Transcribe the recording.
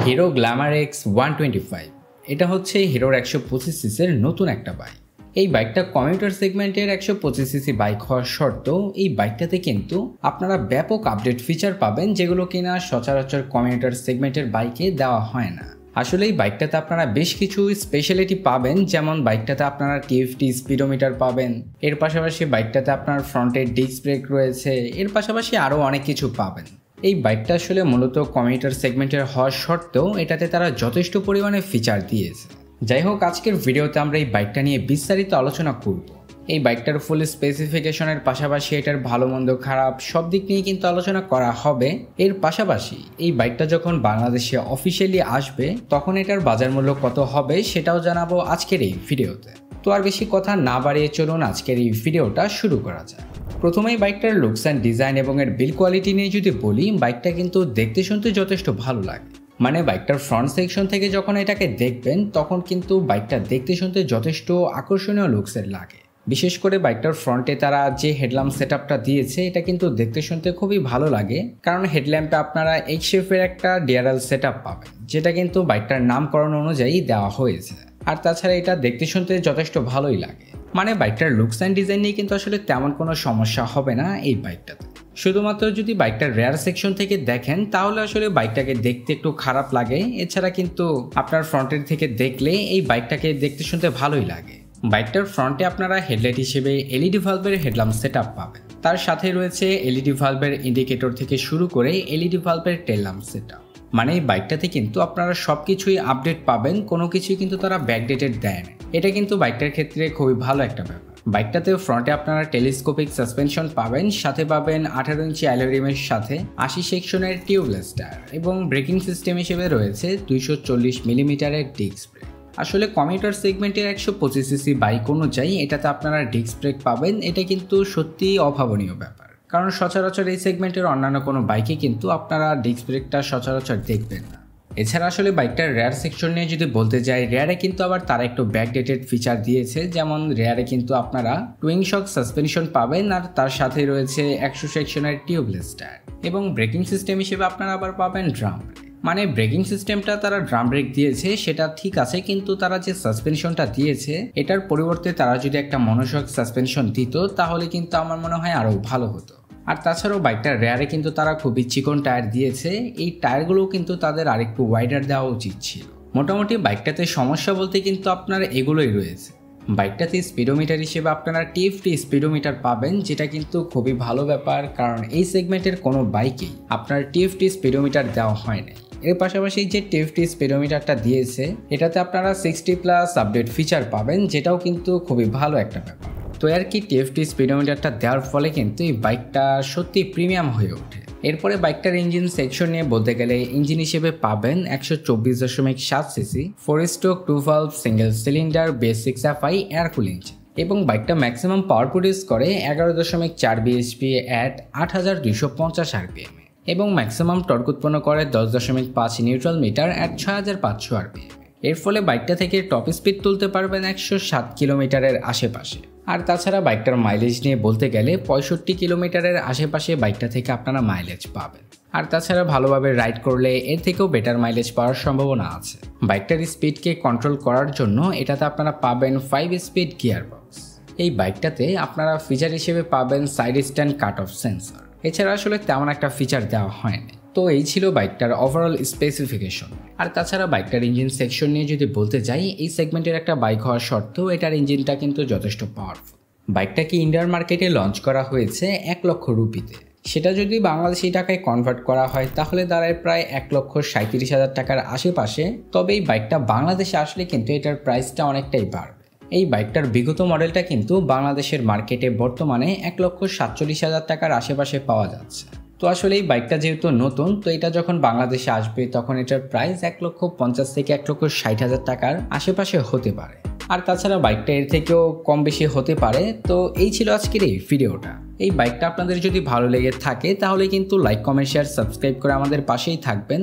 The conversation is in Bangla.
হিরো গ্ল্যামার এক্স 125 এটা হচ্ছে হিরোর 125 সিসির নতুন একটা বাইক। এই বাইকটা কমিউটার সেগমেন্টের 125 সিসি বাইক হওয়ার সত্ত্বেও এই বাইকটাতে কিন্তু আপনারা ব্যাপক আপডেট ফিচার পাবেন, যেগুলো কিনা সচরাচর কমিউটার সেগমেন্টের বাইকে দেওয়া হয় না। আসলে এই বাইকটাতে আপনারা বেশ কিছু স্পেশালিটি পাবেন, যেমন বাইকটাতে আপনারা টিএফটি স্পিডোমিটার পাবেন, এর পাশাপাশি বাইকটাতে আপনার ফ্রন্টের ডিস্ক ব্রেক রয়েছে, এর পাশাপাশি আরও অনেক কিছু পাবেন। এই বাইকটা আসলে মূলত কমিউটার সেগমেন্টের হওয়ার সত্ত্বেও এটাতে তারা যথেষ্ট পরিমাণে ফিচার দিয়েছে। যাই হোক, আজকের ভিডিওতে আমরা এই বাইকটা নিয়ে বিস্তারিত আলোচনা করব। এই বাইকটার ফুল স্পেসিফিকেশনের পাশাপাশি এটার ভালো মন্দ খারাপ সব দিক নিয়ে কিন্তু আলোচনা করা হবে। এর পাশাপাশি এই বাইকটা যখন বাংলাদেশে অফিসিয়ালি আসবে তখন এটার বাজার মূল্য কত হবে সেটাও জানাবো আজকের এই ভিডিওতে। তো আর বেশি কথা না বাড়িয়ে চলুন আজকের এই ভিডিওটা শুরু করা যায়। প্রথমেই বাইকটার লুকস অ্যান্ড ডিজাইন এবং এর বিল্ড কোয়ালিটি নিয়ে যদি বলি, বাইকটা কিন্তু দেখতে শুনতে যথেষ্ট ভালো লাগে। মানে বাইকটার ফ্রন্ট সেকশন থেকে যখন এটাকে দেখবেন তখন কিন্তু বাইকটা দেখতে শুনতে যথেষ্ট আকর্ষণীয় লুকসের লাগে। বিশেষ করে বাইকটার ফ্রন্টে তারা যে হেডল্যাম্প সেটআপটা দিয়েছে এটা কিন্তু দেখতে শুনতে খুবই ভালো লাগে, কারণ হেডল্যাম্পে আপনারা এইচ শেপের একটা ডিআরএল সেটআপ পাবেন, যেটা কিন্তু বাইকটার নামকরণ অনুযায়ী দেওয়া হয়েছে। আর তাছাড়া এটা দেখতে শুনতে যথেষ্ট ভালোই লাগে। মানে বাইকটার লুকস অ্যান্ড ডিজাইন নিয়ে কিন্তু আসলে তেমন কোনো সমস্যা হবে না এই বাইকটাতে। শুধুমাত্র যদি বাইকটার রেয়ার সেকশন থেকে দেখেন তাহলে আসলে বাইকটাকে দেখতে একটু খারাপ লাগে, এছাড়া কিন্তু আপনার ফ্রন্টের থেকে দেখলে এই বাইকটাকে দেখতে শুনতে ভালোই লাগে। বাইকটার ফ্রন্টে আপনারা হেডলাইট হিসেবে এলইডি ভালভের হেডল্যাম্প সেটআপ পাবেন, তার সাথে রয়েছে এলইডি ভালভের ইন্ডিকেটর থেকে শুরু করে এলইডি ভালভের টেল ল্যাম্প সেটআপ। মানে এই বাইকটাতে কিন্তু আপনারা সবকিছুই আপডেট পাবেন, কোনো কিছুই কিন্তু তারা ব্যাকডেটেড দেয় না। এটা কিন্তু বাইকটার ক্ষেত্রে খুবই ভালো একটা ব্যাপার। বাইকটাতে ফ্রন্টে আপনারা টেলিস্কোপিক সাসপেনশন পাবেন, সাথে পাবেন 18 ইঞ্চি অ্যালুমিনিয়ামের সাথে 80 সেকশনের টিউবলেস টায়ার, এবং ব্রেকিং সিস্টেম হিসেবে রয়েছে 240 মিলিমিটারের ডিস্ক ব্রেক। আসলে কমিউটার সেগমেন্টের 125 সিসি বাইক অনুযায়ী এটাতে আপনারা ডিস্ক ব্রেক পাবেন, এটা কিন্তু সত্যিই অভাবনীয় ব্যাপার, কারণ সচরাচর এই সেগমেন্টের অন্যান্য কোনো বাইকে কিন্তু আপনারা ডিস্ক ব্রেকটা সচরাচর দেখবেন না। এছাড়া আসলে বাইকটার রেয়ার সেকশন নিয়ে যদি বলতে যাই, রেয়ারে কিন্তু আবার তারা একটু ব্যাকডেটেড ফিচার দিয়েছে, যেমন রেয়ারে কিন্তু আপনারা টুইং শক সাসপেনশন পাবেন, আর তার সাথে রয়েছে 100 সেকশনের টিউবলেস টায়ার, এবং ব্রেকিং সিস্টেম হিসেবে আপনারা আবার পাবেন ড্রাম ব্রেক। মানে ব্রেকিং সিস্টেমটা তারা ড্রাম ব্রেক দিয়েছে সেটা ঠিক আছে, কিন্তু তারা যে সাসপেনশনটা দিয়েছে এটার পরিবর্তে তারা যদি একটা মনোশক সাসপেনশন দিত তাহলে কিন্তু আমার মনে হয় আরও ভালো হতো। আর তাছাড়াও বাইকটার রেয়ারে কিন্তু তারা খুবই চিকন টায়ার দিয়েছে, এই টায়ারগুলোও কিন্তু তাদের আরেকটু ওয়াইডার দেওয়া উচিত ছিল। মোটামুটি বাইকটাতে সমস্যা বলতে কিন্তু আপনার এগুলোই রয়েছে। বাইকটাতে স্পিডোমিটার হিসেবে আপনারা টিএফটি স্পিডোমিটার পাবেন, যেটা কিন্তু খুবই ভালো ব্যাপার, কারণ এই সেগমেন্টের কোনো বাইকেই আপনার টিএফটি স্পিডোমিটার দেওয়া হয় না। এর পাশাপাশি যে টিএফটি স্পিডোমিটারটা দিয়েছে এটাতে আপনারা 60+ আপডেট ফিচার পাবেন, যেটাও কিন্তু খুবই ভালো একটা ব্যাপার। তো আর কি টিএফটি স্পিডোমিটারটা দেওয়ার ফলে কিন্তু এই বাইকটা সত্যি প্রিমিয়াম হয়ে ওঠে। এরপরে বাইকটার ইঞ্জিন সেকশন নিয়ে বলতে গেলে ইঞ্জিন হিসেবে পাবেন 124.7 CC 4 stroke 2 valve single cylinder basic FI air কুল ইঞ্জিন, এবং বাইকটা ম্যাক্সিমাম পাওয়ার প্রডিউস করে 11.4 বিএইচপি অ্যাট 8250 আরপিএম, এবং ম্যাক্সিমাম টর্ক উৎপন্ন করে 10.5 নিউট্রাল মিটার অ্যাট 6500 আরপিএম। এর ফলে বাইকটা থেকে টপ স্পিড তুলতে পারবেন 107 কিলোমিটারের আশেপাশে। আর তাছাড়া বাইকটার মাইলেজ নিয়ে বলতে গেলে 65 কিলোমিটারের আশেপাশে বাইকটা থেকে আপনারা মাইলেজ পাবেন। আর তাছাড়া ভালোভাবে রাইড করলে এর থেকেও বেটার মাইলেজ পাওয়ার সম্ভাবনা আছে। বাইকটার স্পিডকে কন্ট্রোল করার জন্য এটাতে আপনারা পাবেন 5 স্পিড গিয়ার বক্স। এই বাইকটাতে আপনারা ফিচার হিসেবে পাবেন side stand cut off sensor, এছাড়া আসলে তেমন একটা ফিচার দেওয়া হয়নি। তো এই ছিল বাইকটার ওভারঅল স্পেসিফিকেশন। আর তাছাড়া বাইকটার ইঞ্জিন সেকশন নিয়ে যদি বলতে যাই, এই সেগমেন্টের একটা বাইক হওয়ার সত্ত্বেও এটার ইঞ্জিনটা কিন্তু যথেষ্ট পাওয়ারফুল। বাইকটাকে ইন্ডিয়ান মার্কেটে লঞ্চ করা হয়েছে 1 লক্ষ রুপিতে। সেটা যদি বাংলাদেশি টাকায় কনভার্ট করা হয় তাহলে দাঁড়ায় প্রায় 1,37,000 টাকার আশেপাশে। তবে এই বাইকটা বাংলাদেশে আসলে কিন্তু এটার প্রাইসটা অনেকটাই বাড়বে। এই বাইকটার বিগত মডেলটা কিন্তু বাংলাদেশের মার্কেটে বর্তমানে 1,47,000 টাকার আশেপাশে পাওয়া যাচ্ছে। তো আসলে এই বাইকটা যেহেতু নতুন, তো এটা যখন বাংলাদেশে আসবে তখন এটার প্রাইস 1,50,000 থেকে 1,60,000 টাকার আশেপাশে হতে পারে। আর তাছাড়া বাইকটা এর থেকেও কম বেশি হতে পারে। তো এই ছিল আজকের এই ভিডিওটা। এই বাইকটা আপনাদের যদি ভালো লেগে থাকে তাহলে কিন্তু লাইক, কমেন্ট, শেয়ার, সাবস্ক্রাইব করে আমাদের পাশেই থাকবেন।